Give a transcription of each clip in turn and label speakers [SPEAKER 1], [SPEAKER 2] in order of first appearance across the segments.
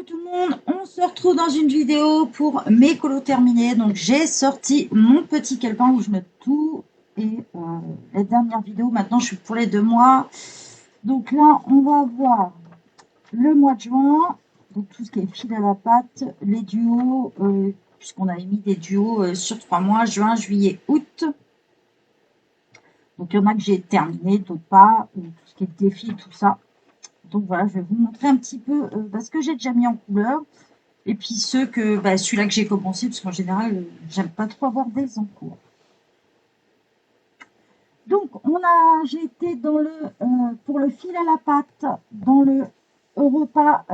[SPEAKER 1] Coucou tout le monde, on se retrouve dans une vidéo pour mes colos terminés. Donc j'ai sorti mon petit calepin où je note tout et la dernière vidéo, maintenant je suis pour les 2 mois. Donc là on va voir le mois de juin, donc tout ce qui est fil à la patte, les duos, puisqu'on avait mis des duos sur 3 mois, juin, juillet, août. Donc il y en a que j'ai terminé, d'autres pas, tout ce qui est défi, tout ça. Donc voilà, je vais vous montrer un petit peu ce que j'ai déjà mis en couleur. Et puis ceux que, celui-là que j'ai commencé, parce qu'en général, j'aime pas trop avoir des en cours. Donc, j'ai été dans pour le fil à la pâte, dans le repas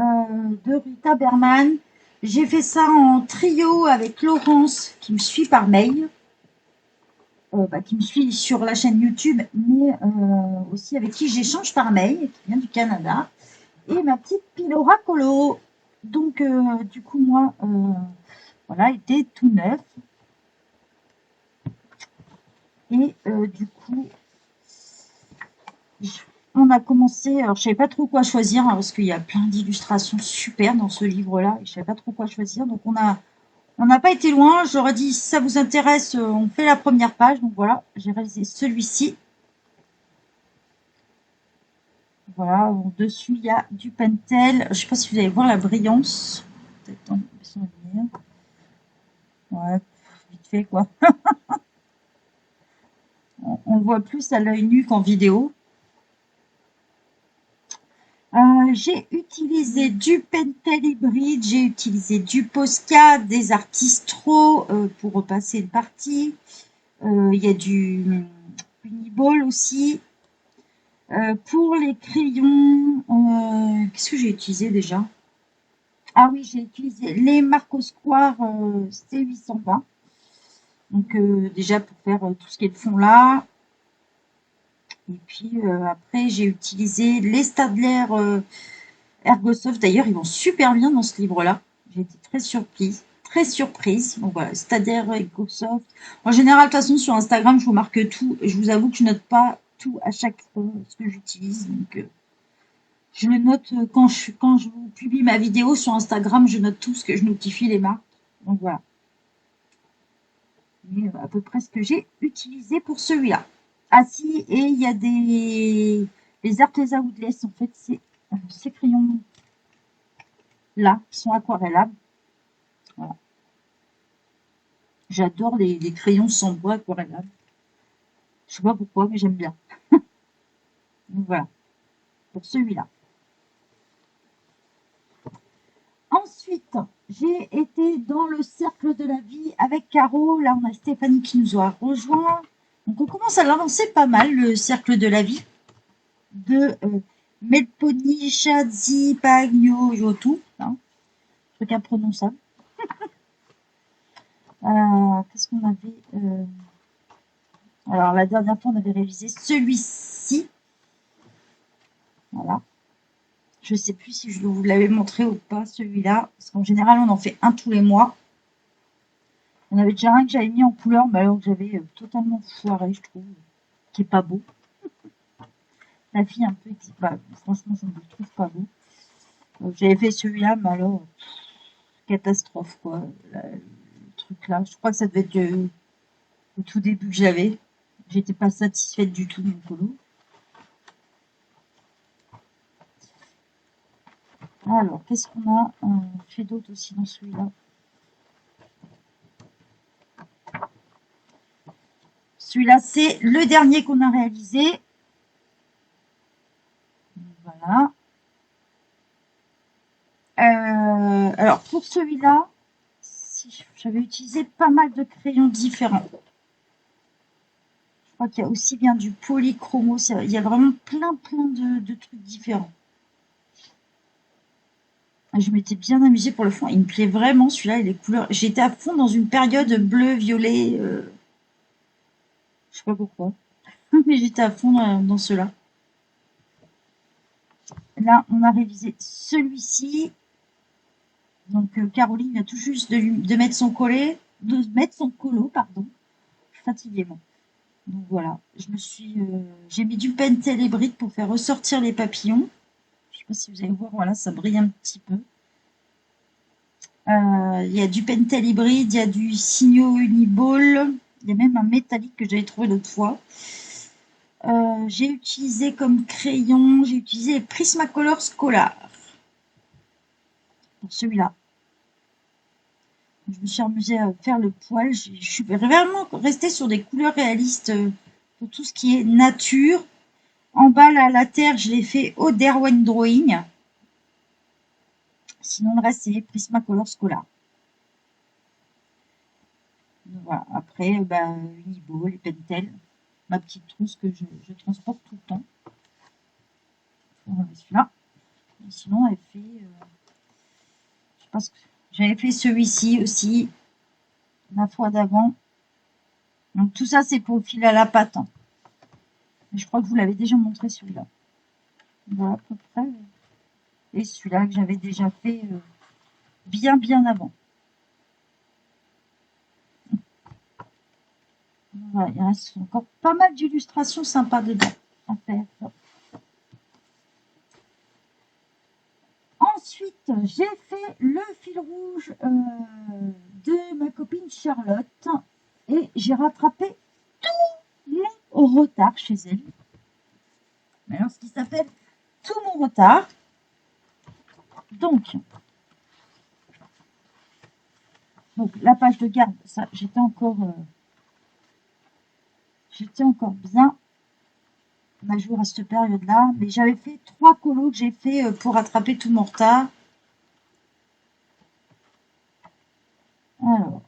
[SPEAKER 1] de Rita Berman. J'ai fait ça en trio avec Laurence, qui me suit par mail, qui me suit sur la chaîne YouTube, mais aussi avec qui j'échange par mail, qui vient du Canada, et ma petite Pilora Colo. Donc, du coup, moi, voilà, il était tout neuf. Et du coup, on a commencé. Alors, je savais pas trop quoi choisir parce qu'il y a plein d'illustrations super dans ce livre-là. Et je savais pas trop quoi choisir. Donc, on n'a pas été loin. J'aurais dit, si ça vous intéresse, on fait la première page. Donc, voilà, j'ai réalisé celui-ci. Voilà, dessus, il y a du Pentel. Je sais pas si vous allez voir la brillance. Peut-être ouais, vite fait, quoi. On le voit plus à l'œil nu qu'en vidéo. J'ai utilisé du Pentel hybride, j'ai utilisé du Posca, des Artistro pour repasser une partie. Il y a du Uniball aussi. Pour les crayons, qu'est-ce que j'ai utilisé déjà? Ah oui, j'ai utilisé les Marco Square C820. Donc déjà pour faire tout ce qui est le fond là. Et puis après, j'ai utilisé les Staedtler Ergosoft. D'ailleurs, ils vont super bien dans ce livre-là. J'ai été très surprise. Donc voilà, Staedtler Ergosoft. En général, de toute façon, sur Instagram, je vous marque tout. Je vous avoue que je note pas tout à chaque fois ce que j'utilise. Donc je le note quand je vous publie ma vidéo sur Instagram, je note tout ce que je notifie les marques. Donc voilà. Et à peu près ce que j'ai utilisé pour celui-là. Ah si, et il y a les Arteza Woodless, en fait, c'est ces crayons là qui sont aquarellables. Voilà. J'adore les crayons sans bois aquarellables. Je sais pas pourquoi, mais j'aime bien. Donc voilà, pour celui-là. Ensuite, j'ai été dans le cercle de la vie avec Caro. Là, on a Stéphanie qui nous a rejoint. Donc on commence à l'avancer pas mal, le cercle de la vie de Melponi Shadzi Pagno Yotu. Hein, truc imprononçable. Qu'est-ce qu'on avait Alors, la dernière fois, on avait révisé celui-ci. Voilà. Je ne sais plus si je vous l'avais montré ou pas, celui-là. Parce qu'en général, on en fait un tous les mois. On avait déjà un que j'avais mis en couleur, mais alors que j'avais totalement foiré, je trouve. Qui est pas beau. La fille un peu... franchement, je ne le trouve pas beau. J'avais fait celui-là, mais alors... catastrophe, quoi. Le truc là. Je crois que ça devait être au tout début que j'avais. J'étais pas satisfaite du tout de mon colo. Alors, qu'est-ce qu'on a fait d'autre aussi dans celui-là? Celui-là, c'est le dernier qu'on a réalisé. Voilà. Alors, pour celui-là, j'avais utilisé pas mal de crayons différents. Je crois qu'il y a aussi bien du polychromo. Il y a vraiment plein de trucs différents. Je m'étais bien amusée pour le fond. Il me plaît vraiment celui-là et les couleurs. J'étais à fond dans une période bleu-violet. Je sais pas pourquoi. Mais j'étais à fond dans ceux-là. Là, on a révisé celui-ci. Donc Caroline vient tout juste de mettre son colo, pardon. Je suis fatiguée, moi. Donc voilà, j'ai mis du Pentel hybride pour faire ressortir les papillons. Je sais pas si vous allez voir, voilà, ça brille un petit peu. Il y a du Pentel hybride, il y a du Signo Uniball, il y a même un métallique que j'avais trouvé l'autre fois. J'ai utilisé comme crayon, j'ai utilisé Prismacolor Scholar pour celui-là. Je me suis amusée à faire le poil. Je suis vraiment restée sur des couleurs réalistes pour tout ce qui est nature. En bas, là, la terre, je l'ai fait au Derwent Drawing. Sinon, le reste, c'est Prismacolor Scholar. Voilà. Après, Unibo, les Pentel, ma petite trousse que je transporte tout le temps. Voilà, celui-là. Sinon, elle fait... je pense que j'avais fait celui-ci aussi la fois d'avant. Donc tout ça, c'est pour le fil à la pâte. Hein. Je crois que vous l'avez déjà montré celui-là. Voilà à peu près. Et celui-là que j'avais déjà fait bien avant. Voilà, il reste encore pas mal d'illustrations sympas dedans à faire. Ensuite, j'ai fait le fil rouge de ma copine Charlotte et j'ai rattrapé tout mon retard chez elle. Alors, ce qui s'appelle tout mon retard. Donc, la page de garde, ça, j'étais encore bien à jour à cette période-là. Mais j'avais fait 3 colos que j'ai fait pour rattraper tout mon retard. Alors,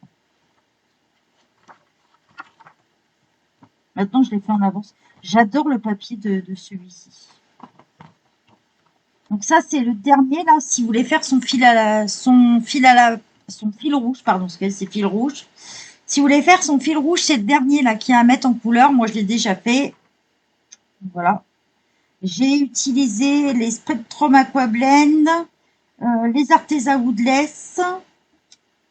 [SPEAKER 1] maintenant, je l'ai fait en avance. J'adore le papier de celui-ci. Donc ça, c'est le dernier, là, si vous voulez faire son fil rouge, pardon, parce que c'est fil rouge. Si vous voulez faire son fil rouge, c'est le dernier, là, qui a à mettre en couleur. Moi, je l'ai déjà fait. Voilà. J'ai utilisé les Spectrum Aquablend, les Arteza Woodless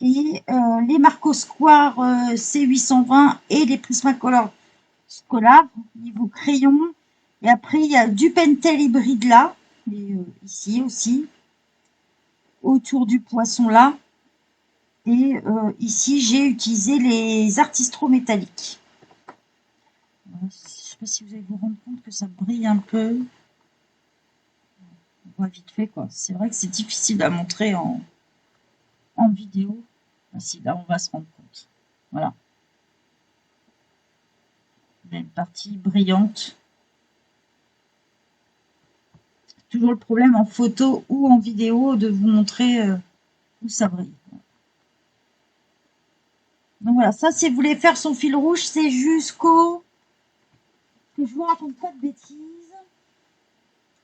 [SPEAKER 1] et les Marco Square C820 et les Prismacolor Scholar niveau crayon. Et après, il y a du Pentel hybride là, et ici aussi, autour du poisson là. Et ici, j'ai utilisé les Artistro métalliques. Je ne sais pas si vous allez vous rendre compte que ça brille un peu. On voit vite fait, quoi. C'est vrai que c'est difficile à montrer en vidéo. Si, là, on va se rendre compte. Voilà. Il y a une partie brillante. Toujours le problème en photo ou en vidéo de vous montrer où ça brille. Donc voilà, ça, si vous voulez faire son fil rouge, c'est jusqu'au... que je vous raconte pas de bêtises.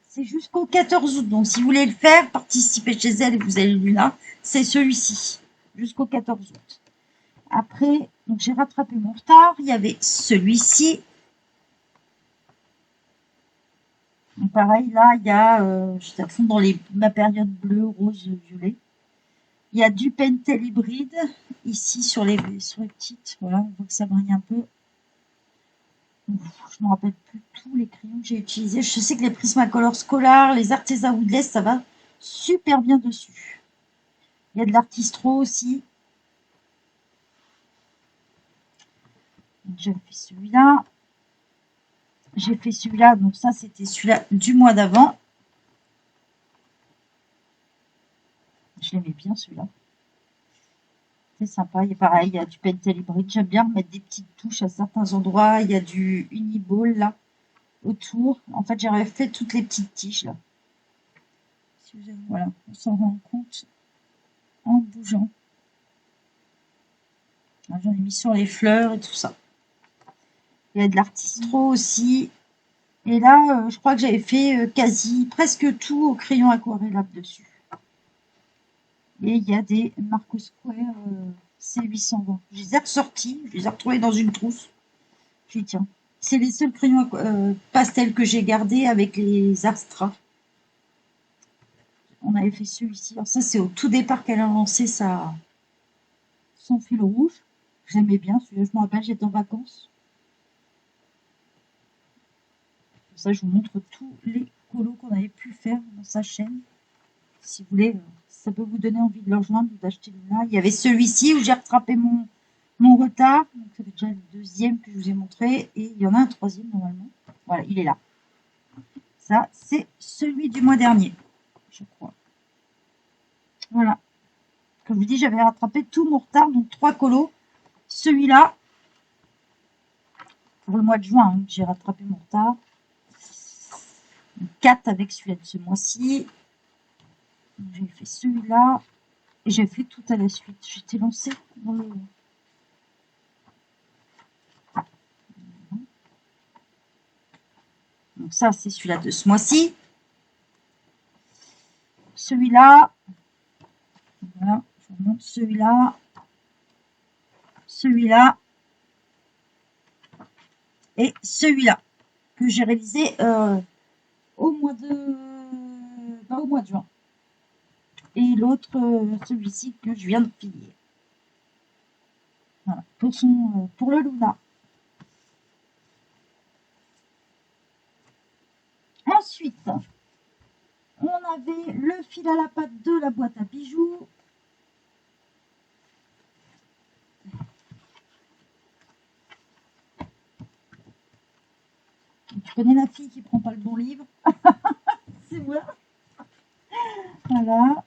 [SPEAKER 1] C'est jusqu'au 14 août. Donc si vous voulez le faire, participer chez elle et vous avez lu là, c'est celui-ci. Jusqu'au 14 août. Après, donc j'ai rattrapé mon retard. Il y avait celui-ci. Donc pareil, là, il y a, j'étais à fond dans ma période bleu, rose, violet. Il y a du Pentel hybride, ici sur les petites, voilà, on voit que ça brille un peu. Je ne me rappelle plus tous les crayons que j'ai utilisés. Je sais que les Prismacolor Scholar, les Arteza Woodless, ça va super bien dessus. Il y a de l'Artistro aussi. J'ai fait celui-là. J'ai fait celui-là, donc ça c'était celui-là du mois d'avant. Je l'aimais bien celui-là. C'est sympa, et pareil, il y a du Pentel hybride. J'aime bien mettre des petites touches à certains endroits. Il y a du Uniball là, autour. En fait, j'aurais fait toutes les petites tiges là. Voilà, on s'en rend compte en bougeant. J'en ai mis sur les fleurs et tout ça. Il y a de l'Artistro aussi. Et là, je crois que j'avais fait presque tout au crayon aquarelle dessus. Et il y a des Marco Square C820. Je les ai ressortis, je les ai retrouvés dans une trousse. Je dis tiens, c'est les seuls crayons pastels que j'ai gardés avec les Astra. On avait fait celui-ci. Alors ça, c'est au tout départ qu'elle a lancé son fil rouge. J'aimais bien celui-là, je me rappelle, j'étais en vacances. Comme ça, je vous montre tous les colos qu'on avait pu faire dans sa chaîne. Si vous voulez ça peut vous donner envie de le rejoindre ou d'acheter le là. Il y avait celui-ci où j'ai rattrapé mon retard. Donc, c'est déjà le deuxième que je vous ai montré. Et il y en a un troisième normalement. Voilà, il est là. Ça, c'est celui du mois dernier, je crois. Voilà. Comme je vous dis, j'avais rattrapé tout mon retard, donc 3 colos. Celui-là, pour le mois de juin, hein, j'ai rattrapé mon retard. 4 avec celui-là de ce mois-ci. J'ai fait celui-là. Et j'ai fait tout à la suite. J'étais lancée dans le... Donc ça, c'est celui-là de ce mois-ci. Celui-là. Voilà, je vous montre celui-là. Celui-là. Et celui-là. Que j'ai réalisé au mois de... Pas au mois de juin. Et l'autre, celui-ci que je viens de plier. Voilà, pour le Luna. Ensuite, on avait le fil à la patte de la boîte à bijoux. Tu connais la fille qui prend pas le bon livre. C'est moi. Voilà.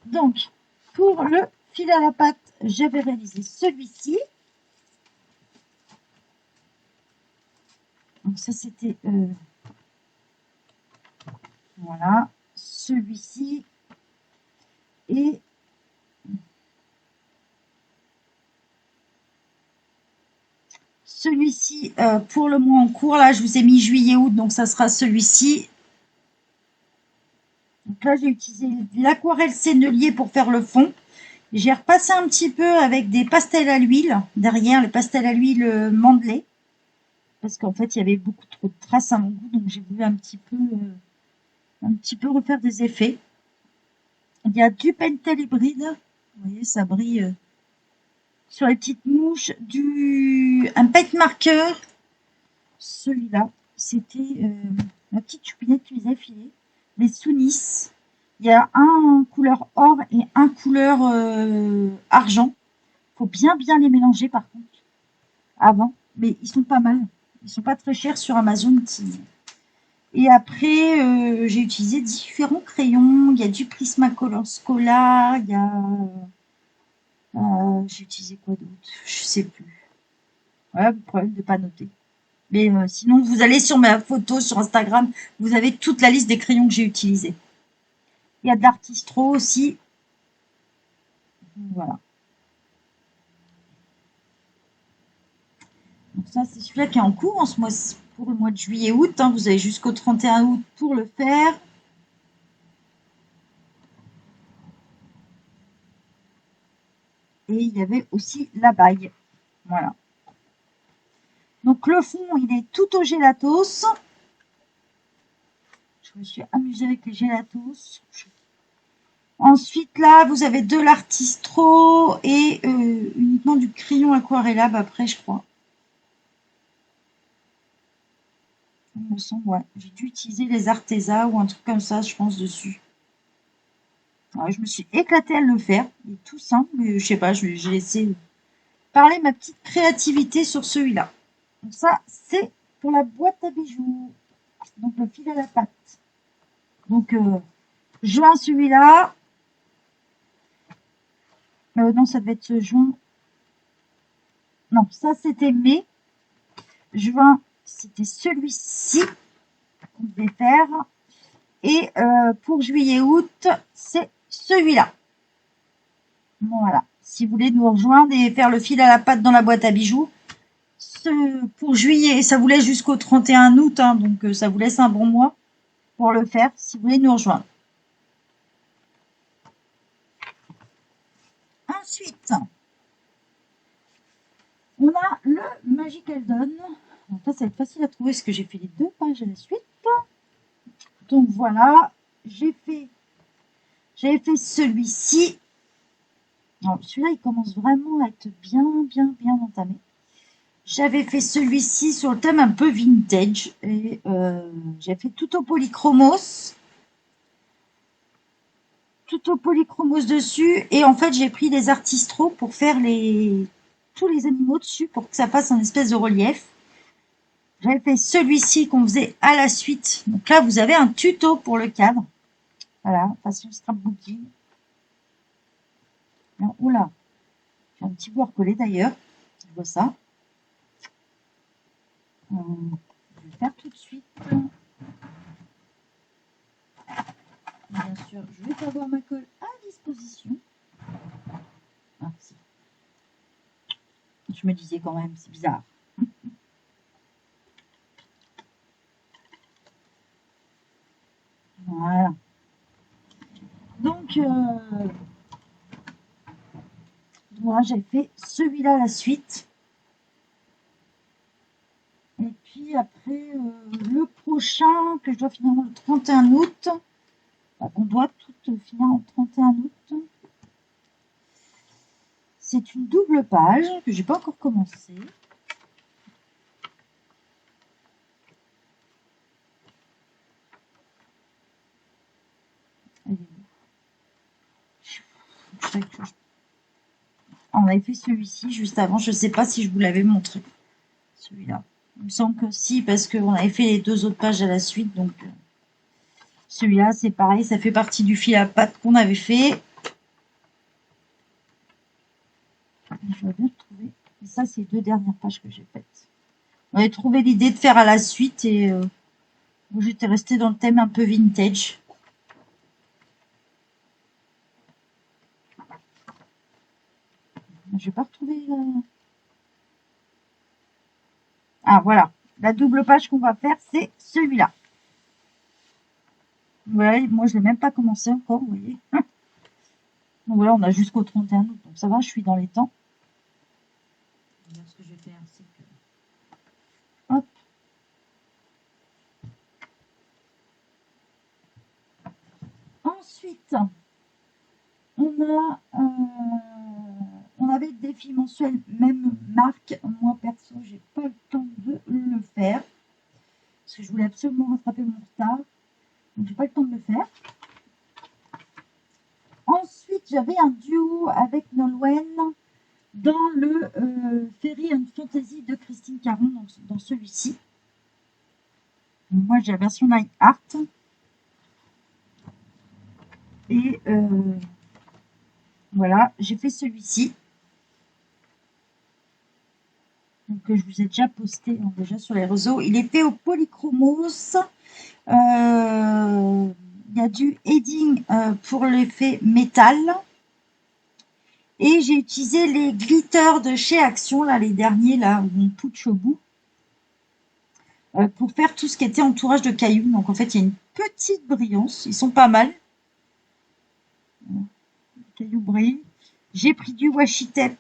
[SPEAKER 1] Donc, pour le fil à la patte, j'avais réalisé celui-ci. Donc ça, c'était... voilà. Celui-ci. Et... celui-ci, pour le mois en cours, là, je vous ai mis juillet-août, donc ça sera celui-ci. Donc là, j'ai utilisé l'aquarelle sennelier pour faire le fond. J'ai repassé un petit peu avec des pastels à l'huile, derrière, les pastels à l'huile Mandelais. Parce qu'en fait, il y avait beaucoup trop de traces à mon goût, donc j'ai voulu un petit peu refaire des effets. Il y a du Pentel hybride. Vous voyez, ça brille sur les petites mouches. Un paint marqueur. Celui-là, c'était la petite choupinette qui les a filés. Les Sounis. Il y a un couleur or et un couleur argent. Il faut bien les mélanger par contre avant. Mais ils sont pas mal. Ils sont pas très chers sur Amazon. Et après, j'ai utilisé différents crayons. Il y a du Prismacolor Scholar. Il y a... j'ai utilisé quoi d'autre? Je sais plus. Voilà, le problème de ne pas noter. Mais sinon, vous allez sur ma photo sur Instagram, vous avez toute la liste des crayons que j'ai utilisés. Il y a de l'Artistro aussi. Voilà. Donc ça, c'est celui-là qui est en cours en ce mois, pour le mois de juillet-août. Hein. Vous avez jusqu'au 31 août pour le faire. Et il y avait aussi la bague. Voilà. Donc le fond, il est tout au gélatos. Je me suis amusée avec les gélatos. Ensuite, là, vous avez de l'Artistro et uniquement du crayon aquarellable après, je crois. Il me semble, ouais. J'ai dû utiliser les Arteza ou un truc comme ça, je pense, dessus. Alors, je me suis éclatée à le faire. Il est tout simple, mais je sais pas, j'ai laissé parler ma petite créativité sur celui-là. Donc ça, c'est pour la boîte à bijoux. Donc le fil à la patte. Donc, juin celui-là. Non, ça devait être juin. Non, ça c'était mai. Juin, c'était celui-ci qu'on devait faire. Et pour juillet-août, c'est celui-là. Voilà. Si vous voulez nous rejoindre et faire le fil à la patte dans la boîte à bijoux, pour juillet, ça vous laisse jusqu'au 31 août, hein, donc ça vous laisse un bon mois pour le faire, si vous voulez nous rejoindre. Ensuite, on a le Magic Eldon. Donc là, ça va être facile à trouver parce que j'ai fait les 2 pages à la suite. Donc voilà, j'avais fait celui-ci. Celui-là, il commence vraiment à être bien entamé. J'avais fait celui-ci sur le thème un peu vintage et j'ai fait tout au polychromos. tuto polychromose dessus. Et en fait, j'ai pris des artistros pour faire tous les animaux dessus pour que ça fasse un espèce de relief. J'avais fait celui-ci qu'on faisait à la suite. Donc là, vous avez un tuto pour le cadre. Voilà, façon scrapbooking. Oula, j'ai un petit bois collé d'ailleurs. Je vois ça. Je vais le faire tout de suite. Bien sûr, je vais avoir ma colle à disposition. Ah, si. Je me disais quand même, c'est bizarre. Voilà. Donc, voilà, j'ai fait celui-là à la suite. Et puis après, le prochain que je dois finir le 31 août. On doit tout finir le 31 août. C'est une double page que j'ai pas encore commencé. On avait fait celui-ci juste avant. Je ne sais pas si je vous l'avais montré. Celui-là. Il me semble que si, parce qu'on avait fait les 2 autres pages à la suite. Donc, celui-là, c'est pareil. Ça fait partie du fil à pattes qu'on avait fait. Je vais bien le trouver. Et ça, c'est les 2 dernières pages que j'ai faites. On avait trouvé l'idée de faire à la suite et j'étais restée dans le thème un peu vintage. Je vais pas retrouver. Ah, voilà. La double page qu'on va faire, c'est celui-là. Voilà, moi, je l'ai même pas commencé encore, vous voyez. Donc voilà, on a jusqu'au 31 août. Donc ça va, je suis dans les temps. Ce que je vais faire, c'est que... Hop. Ensuite, on avait le défi mensuel, même marque. Moi, perso, j'ai pas le temps de le faire. Parce que je voulais absolument rattraper mon retard. Donc, j'ai pas le temps de le faire. Ensuite, j'avais un duo avec Nolwenn dans le Fairy and Fantasy de Christine Caron, dans celui-ci. Moi, j'ai la version Light Art. Et voilà, j'ai fait celui-ci. Donc, que je vous ai déjà posté déjà sur les réseaux. Il est fait au polychromos. Il y a du heading pour l'effet métal. Et j'ai utilisé les glitters de chez Action, là, les derniers, là, où on pouche au bout, pour faire tout ce qui était entourage de cailloux. Donc, en fait, il y a une petite brillance. Ils sont pas mal. Les cailloux brillent. J'ai pris du washi tape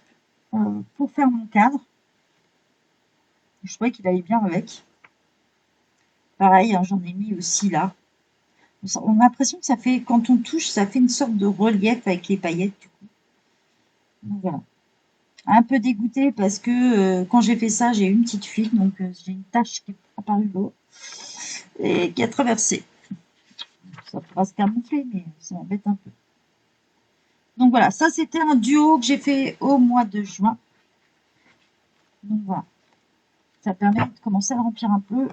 [SPEAKER 1] pour faire mon cadre. Je trouvais qu'il allait bien avec. Pareil, hein, j'en ai mis aussi là. On a l'impression que ça fait, quand on touche, ça fait une sorte de relief avec les paillettes. Du coup. Donc voilà. Un peu dégoûtée parce que quand j'ai fait ça, j'ai eu une petite fuite. Donc j'ai une tache qui est apparue là et qui a traversé. Ça pourra se camoufler, mais ça m'embête un peu. Donc voilà, ça c'était un duo que j'ai fait au mois de juin. Donc voilà. Ça permet de commencer à remplir un peu.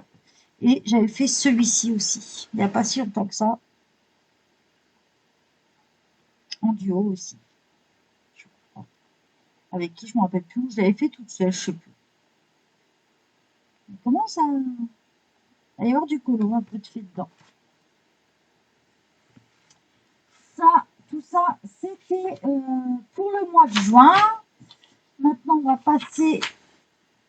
[SPEAKER 1] Et j'avais fait celui-ci aussi. Il n'y a pas si longtemps que ça. En duo aussi. Je crois. Avec qui je ne me rappelle plus. Je l'avais fait toute seule, je ne sais plus. Il commence à y avoir du colo, un peu de fait dedans. Ça, tout ça, c'était pour le mois de juin. Maintenant, on va passer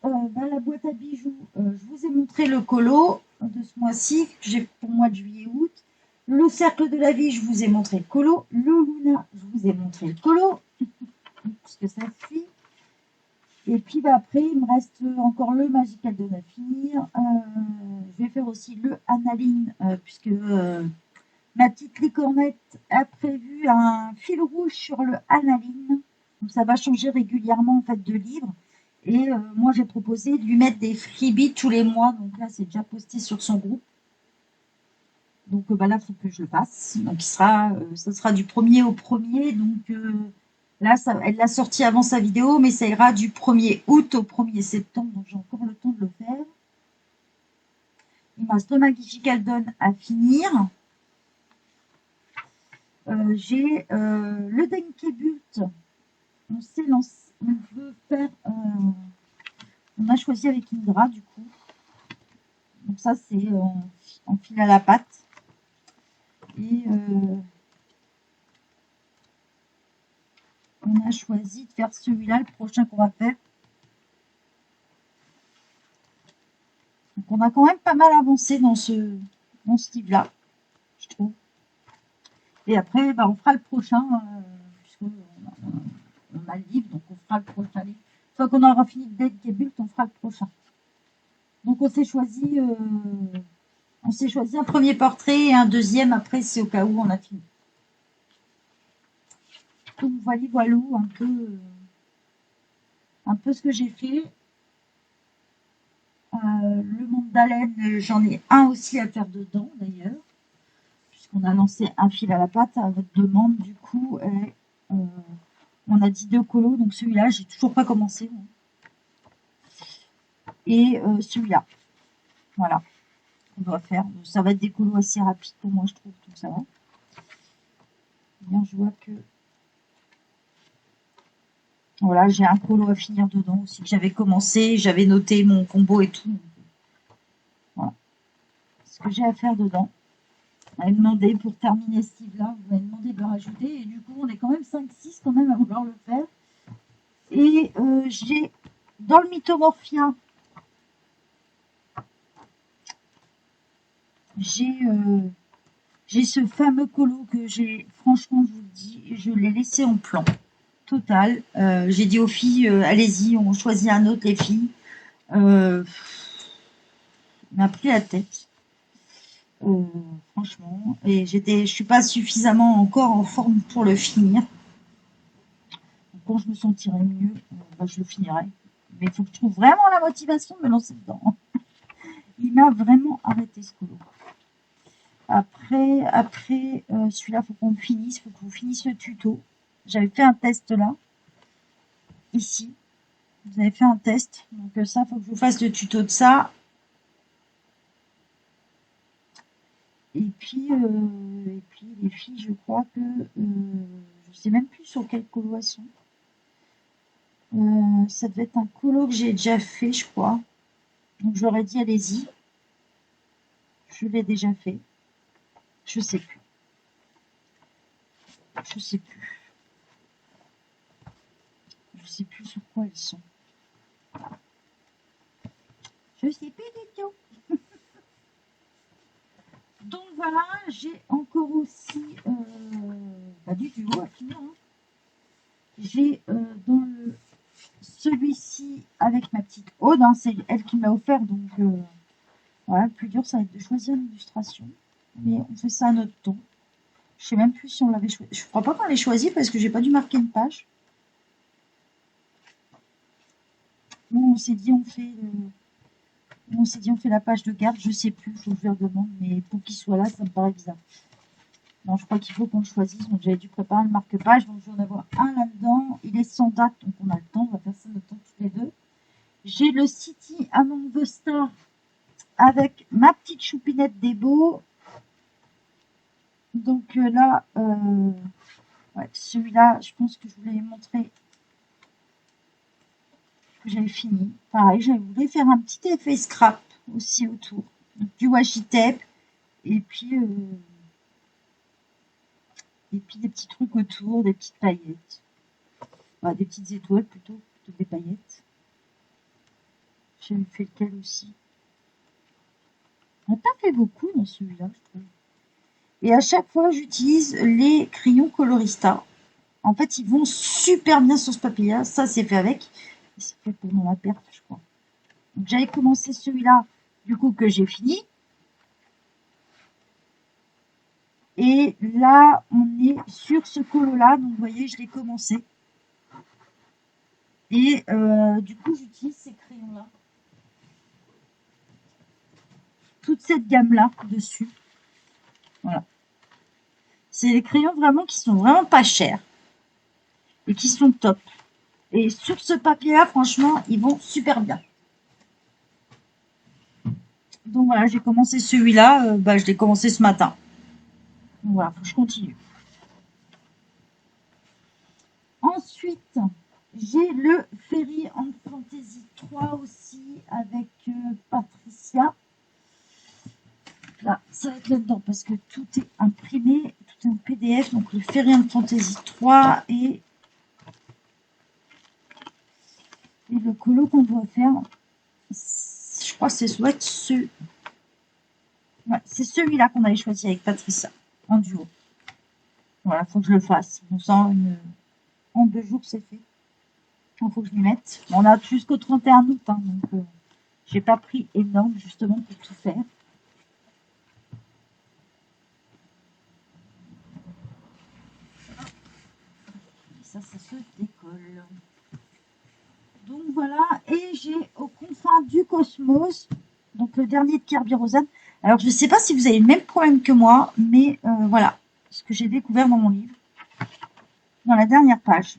[SPEAKER 1] dans la boîte à bijoux. Je vous ai montré le colo de ce mois-ci, que j'ai pour le mois de juillet-août. Le cercle de la vie, je vous ai montré le colo. Le Luna, je vous ai montré le colo, puisque ça suit. Et puis bah, après, il me reste encore le Magical de Naphir. Je vais faire aussi le Analine, puisque ma petite licornette a prévu un fil rouge sur le Analine. Donc ça va changer régulièrement en fait de livre. Et moi, j'ai proposé de lui mettre des freebies tous les mois. Donc là, c'est déjà posté sur son groupe. Donc bah là, il faut que je le fasse. Donc ça sera du 1er au 1er. Donc là, elle l'a sorti avant sa vidéo, mais ça ira du 1er août au 1er septembre. Donc j'ai encore le temps de le faire. Il me reste le Magical Dawn à finir. J'ai le Denkebult. On s'est lancé, on veut faire, on a choisi avec Indra du coup. Donc ça c'est en fil à la pâte. Et on a choisi de faire celui-là, le prochain qu'on va faire. Donc on a quand même pas mal avancé dans ce livre-là, je trouve. Et après, bah, on fera le prochain, puisqu'on a le livre, donc on fera le prochain livre. Une fois qu'on aura fini de Denkebult, on fera le prochain. Donc on s'est choisi un premier portrait et un deuxième après, c'est au cas où on a fini. Donc voilà, un peu ce que j'ai fait. Le Mandalène, j'en ai un aussi à faire dedans d'ailleurs, puisqu'on a lancé un fil à la pâte à votre demande du coup. On a dit 2 colos, donc celui-là, j'ai toujours pas commencé. Et celui-là, voilà, on doit faire. Ça va être des colos assez rapides pour moi, je trouve, tout ça va. Bien, je vois que voilà, j'ai un colo à finir dedans aussi que j'avais commencé, j'avais noté mon combo et tout. Voilà, ce que j'ai à faire dedans. On m'avait demandé pour terminer ce livre-là, vous m'avez demandé de le rajouter et du coup on est quand même 5-6 quand même à vouloir le faire. Et j'ai dans le Mythomorphia, j'ai ce fameux colo que j'ai, franchement je vous le dis, je l'ai laissé en plan total. J'ai dit aux filles, allez-y, on choisit un autre les filles. On m'a pris la tête. Franchement, et je suis pas suffisamment encore en forme pour le finir. Donc, quand je me sentirai mieux, bah, je le finirai. Mais il faut que je trouve vraiment la motivation de me lancer dedans. Il m'a vraiment arrêté ce colo. Après celui-là, il faut qu'on finisse, il faut que vous finissiez le tuto. J'avais fait un test là, ici. Vous avez fait un test, donc ça, il faut que je vous fasse le tuto de ça. Et puis les filles, je crois que je sais même plus sur quelle colo elles sont. Ça devait être un colo que j'ai déjà fait, je crois. Donc je leur ai dit allez-y. Je l'ai déjà fait. Je sais plus. Je sais plus. Je sais plus sur quoi elles sont. Je sais plus du tout. Donc voilà, j'ai encore aussi pas du duo à finir. Hein. J'ai dans celui-ci avec ma petite Aude, hein, c'est elle qui m'a offert, donc voilà, le plus dur ça va être de choisir l'illustration. Mais on fait ça à notre temps. Je sais même plus si on l'avait choisi. Je crois pas qu'on l'ait choisi parce que j'ai pas dû marquer une page. Nous on s'est dit on fait la page de garde, je sais plus, faut que je leur demande, mais pour qu'il soit là, ça me paraît bizarre. Non, je crois qu'il faut qu'on le choisisse, donc j'avais dû préparer le marque-page, donc je vais en avoir un là-dedans. Il est sans date, donc on a le temps, on va faire ça notre temps toutes les deux. J'ai le City Among the Stars avec ma petite choupinette des beaux. Donc là, ouais, celui-là, je pense que je vous l'avais montré que j'avais fini. Pareil, j'avais voulu faire un petit effet scrap aussi autour. Donc, du washi tape et puis des petits trucs autour, des petites paillettes. Enfin, des petites étoiles plutôt que des paillettes. J'avais fait lequel aussi. On n'a pas fait beaucoup dans celui-là, je trouve. Et à chaque fois, j'utilise les crayons Colorista. En fait, ils vont super bien sur ce papier-là. Ça, c'est fait avec. C'est fait pour mon perte, je crois. Donc, j'avais commencé celui-là, du coup, que j'ai fini. Et là, on est sur ce colo-là. Donc, vous voyez, je l'ai commencé. Et du coup, j'utilise ces crayons-là. Toute cette gamme-là dessus. Voilà. C'est des crayons vraiment qui sont vraiment pas chers et qui sont top. Et sur ce papier-là, franchement, ils vont super bien. Donc voilà, j'ai commencé celui-là, je l'ai commencé ce matin. Donc voilà, faut que je continue. Ensuite, j'ai le Fairy and Fantasy 3 aussi avec Patricia. Là, ça va être là-dedans parce que tout est imprimé, tout est en PDF. Donc le Fairy and Fantasy 3 et le colo qu'on doit faire, je crois que c'est c'est celui-là qu'on avait choisi avec Patricia en duo. Voilà, faut que je le fasse. En 2 jours, c'est fait. Il faut que je m'y mette. On a jusqu'au 31 août, hein, donc j'ai pas pris énorme justement pour tout faire. Et ça se décolle. Donc voilà, et j'ai Aux confins du cosmos, donc le dernier de Kirby Rosen. Alors je ne sais pas si vous avez le même problème que moi, mais voilà ce que j'ai découvert dans mon livre, dans la dernière page.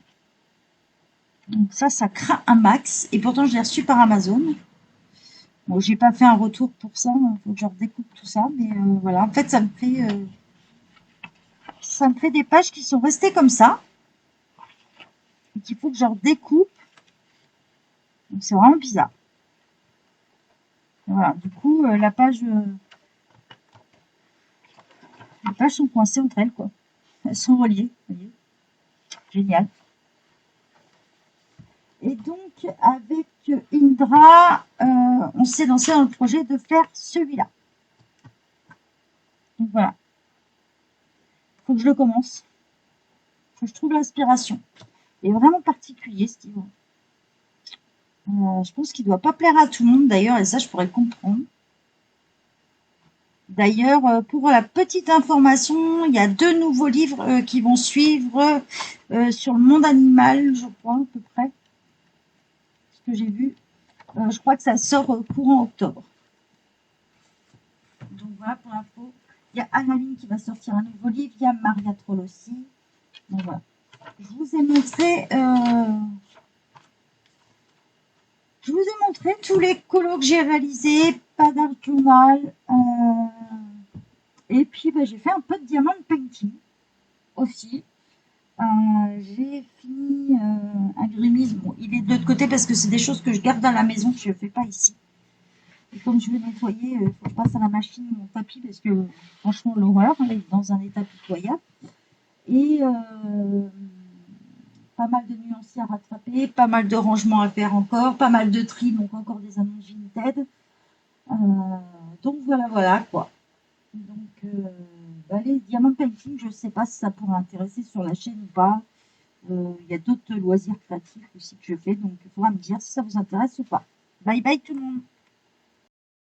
[SPEAKER 1] Donc ça craint un max, et pourtant je l'ai reçu par Amazon. Bon, j'ai pas fait un retour pour ça, il faut que je redécoupe tout ça, mais voilà, en fait ça me fait des pages qui sont restées comme ça, et qu'il faut que je redécoupe. Donc c'est vraiment bizarre. Et voilà, du coup, les pages sont coincées entre elles, quoi. Elles sont reliées, vous voyez. Génial. Et donc, avec Indra, on s'est lancé dans le projet de faire celui-là. Donc voilà. Il faut que je le commence. Il faut que je trouve l'inspiration. Il est vraiment particulier, ce livre. Je pense qu'il ne doit pas plaire à tout le monde, d'ailleurs, et ça, je pourrais le comprendre. D'ailleurs, pour la petite information, il y a 2 nouveaux livres qui vont suivre sur le monde animal, je crois, à peu près. Ce que j'ai vu. Je crois que ça sort courant octobre. Donc voilà pour l'info. Il y a Annaline qui va sortir un nouveau livre. Il y a Maria Troll aussi. Donc voilà. Je vous ai montré tous les colos que j'ai réalisés. Pas d'art journal. Et puis j'ai fait un peu de diamant painting aussi. J'ai fini un grémisme. Bon, il est de l'autre côté parce que c'est des choses que je garde à la maison que je ne fais pas ici. Et comme je vais nettoyer, il faut que je passe à la machine mon tapis parce que franchement l'horreur, il est dans un état pitoyable. Et pas mal de nuanciers à rattraper, pas mal de rangements à faire encore, pas mal de tri, donc encore des annonces Vinted. Donc voilà quoi. Donc les diamants painting, je ne sais pas si ça pourrait intéresser sur la chaîne ou pas. Il y a d'autres loisirs créatifs aussi que je fais, donc il faudra me dire si ça vous intéresse ou pas. Bye bye tout le monde.